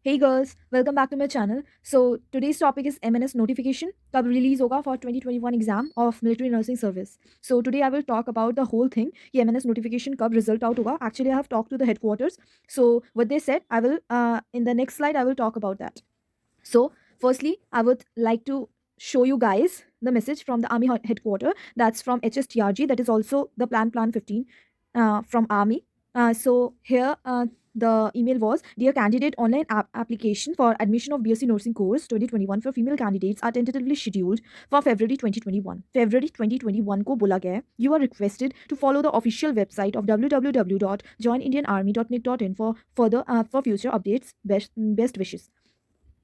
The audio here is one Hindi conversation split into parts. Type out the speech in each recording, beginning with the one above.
Hey girls, welcome back to my channel. So today's topic is MNS notification कब release होगा for 2021 exam of military nursing service. So today I will talk about the whole thing कि MNS notification कब result out होगा. Actually I have talked to the headquarters. So what they said, I will in the next slide I will talk about that. So firstly I would like to show you guys the message from the army headquarter. That's from HSTRG. That is also the plan 15 from army. So here the email was, dear candidate, online application for admission of BSc nursing course 2021 for female candidates are tentatively scheduled for February 2021. February 2021 को बोला गया है. You are requested to follow the official website of www.joinindianarmy.nic.in for further for future updates. Best wishes.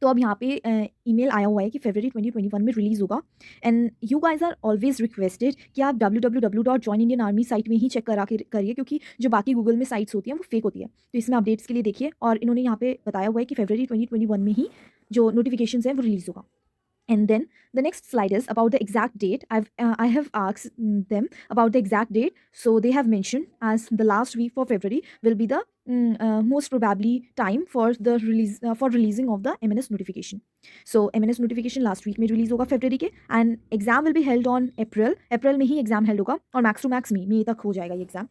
तो अब यहाँ पे ईमेल आया हुआ है कि फरवरी 2021 में रिलीज़ होगा. And you guys are always requested कि आप www.joinindianarmy साइट में ही चेक करा के करिए, क्योंकि जो बाकी गूगल में साइट्स होती हैं वो फेक होती है. तो इसमें अपडेट्स के लिए देखिए, और इन्होंने यहाँ पे बताया हुआ है कि फरवरी 2021 में ही जो नोटिफिकेशन है वो रिलीज़ होगा. And then the next slide is about the exact date. I have asked them about the exact date. So they have mentioned as the last week for February will be the most probably time for the release for releasing of the MNS notification. So MNS notification last week में release होगा February के, and exam will be held on April. April में ही exam held होगा, और max to max मई तक हो जाएगा ये exam,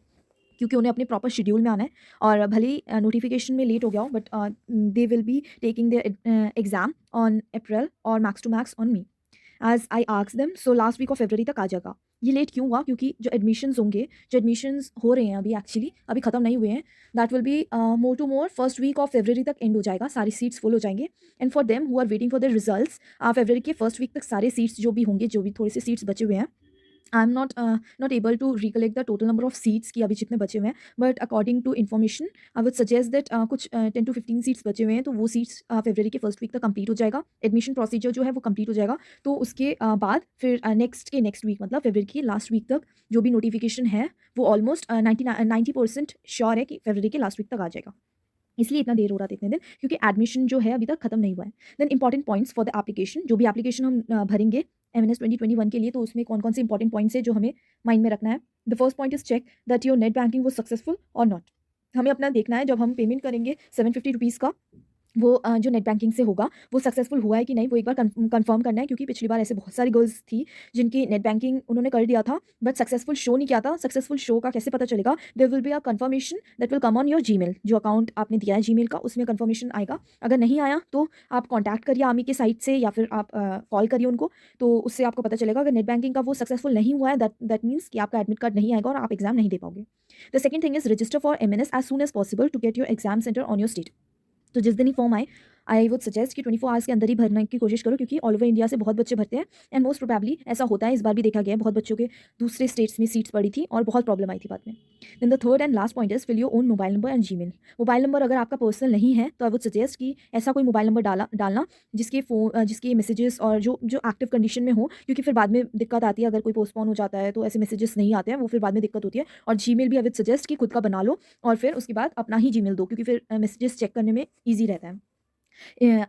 क्योंकि उन्हें अपने प्रॉपर शेड्यूल में आना है. और भले ही नोटिफिकेशन में लेट हो गया हो, but they will be taking their exam on April और max to max on me as I ask them. So last week of फरवरी तक आ जाएगा. ये लेट क्यों हुआ? क्योंकि जो एडमिशन्स होंगे, जो एडमिशन्स हो रहे हैं अभी, एक्चुअली अभी ख़त्म नहीं हुए हैं. That will be more to more first week of फरवरी तक एंड हो जाएगा, सारी सीट्स फुल हो जाएंगे. And for them who are waiting for the results, फरवरी के फर्स्ट वीक तक सारे सीट्स जो भी होंगे, जो भी थोड़े से सीट्स बचे हुए हैं, I am not able to recollect the total number of seats कि अभी जितने बचे हुए हैं, but according to information I would suggest that कुछ 10 to 15 सीट्स बचे हुए हैं, तो वो सीट्स फरवरी के फर्स्ट वीक तक कंप्लीट हो जाएगा. एडमिशन प्रोसीजर जो है वो कंप्लीट हो जाएगा. तो उसके बाद फिर नेक्स्ट वीक, मतलब फरवरी की लास्ट वीक तक जो भी नोटिफिकेशन है वो ऑलमोस्ट 90% श्योर है कि फरवरी के लास्ट वीक तक आ जाएगा. इसलिए इतना देर हो रहा था, इतने दिन, क्योंकि एडमिशन जो है अभी तक खत्म नहीं हुआ है. Then important points for the application. जो भी एप्लीकेशन हम भरेंगे MNS 2021 के लिए, तो उसमें कौन कौन से इंपॉर्टेंट पॉइंट्स है जो हमें माइंड में रखना है. The first point is check that your net banking वो सक्सेसफुल और नॉट. हमें अपना देखना है, जब हम पेमेंट करेंगे 750 रुपीज़ का, वो जो नेट बैंकिंग से होगा वो सक्सेसफुल हुआ है कि नहीं, वो एक बार कंफर्म करना है. क्योंकि पिछली बार ऐसे बहुत सारी गर्ल्स थी जिनकी नेट बैंकिंग उन्होंने कर दिया था बट सक्सेसफुल शो नहीं किया था. सक्सेसफुल शो का कैसे पता चलेगा? There will be a confirmation that will come on your Gmail. जो अकाउंट आपने दिया है जीमेल का, उसमें कंफर्मेशन आएगा. अगर नहीं आया तो आप कॉन्टैक्ट करिए आर्मी के साइट से, या फिर आप कॉल करिए उनको, तो उससे आपको पता चलेगा. अगर नेट बैंकिंग का वो सक्सेसफुल नहीं हुआ है, दैट मीन्स कि आपका एडमिट कार्ड नहीं आएगा और आप एग्जाम नहीं दे पाओगे. The second thing is register for MNS as soon as possible to get your exam centre on your state. तो जिस दिन ही फॉर्म आए, आई वुड सजेस्ट कि 24 आवर्स के अंदर ही भरने की कोशिश करो, क्योंकि ऑल ओवर इंडिया से बहुत बच्चे भरते हैं. एंड मोस्ट प्रोबेबली ऐसा होता है, इस बार भी देखा गया है, बहुत बच्चों के दूसरे स्टेट्स में सीट्स पड़ी थी और बहुत प्रॉब्लम आई थी बाद में. Then the third and last point is fill your own mobile number and Gmail. Mobile number अगर आपका पर्सनल नहीं है, तो आई वुड सजेस्ट कि ऐसा कोई मोबाइल नंबर डालना जिसके मैसेजेस और जो जो एक्टिव कंडीशन में हो, क्योंकि फिर बाद में दिक्कत आती है. अगर कोई पोस्टपोन हो जाता है तो ऐसे मैसेजेस नहीं आते हैं, वो फिर बाद में दिक्कत होती है. और जीमेल भी आई वुड सजेस्ट कि खुद का बना लो, और फिर उसके बाद अपना ही जीमेल दो, क्योंकि फिर मैसेजेस चेक करने में ईजी रहता है.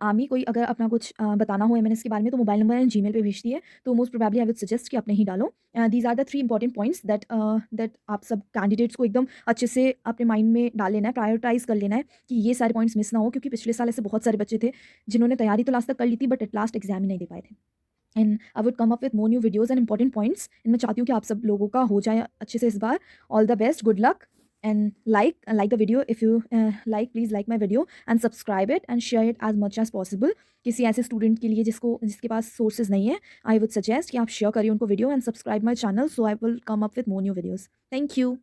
आर्मी कोई अगर अपना कुछ बताना हो MNS के बारे में, तो मोबाइल नंबर एंड जीमेल पे भेजती है. तो most probably I would suggest कि अपने ही डालो. These are the 3 important points that आप सब कैंडिडेट्स को एकदम अच्छे से अपने माइंड में डाल लेना है, प्रायोरिटाइज कर लेना है कि ये सारे पॉइंट्स मिस ना हो. क्योंकि पिछले साल ऐसे बहुत सारे बच्चे थे जिन्होंने तैयारी तो लास्ट तक कर ली थी, बट एट लास्ट एग्जाम ही नहीं दे पाए थे. And I would come up with more new videos and important points. And मैं चाहती हूँ कि आप सब लोगों का हो जाए अच्छे से इस बार. All the best, good luck, and like the video. If you please like my video and subscribe it and share it as much as possible. किसी ऐसे स्टूडेंट के लिए जिसके पास सोर्सेज नहीं है, आई वुड सजेस्ट कि आप शेयर करिए उनको video, and subscribe my channel, so I will come up with more new videos. Thank you.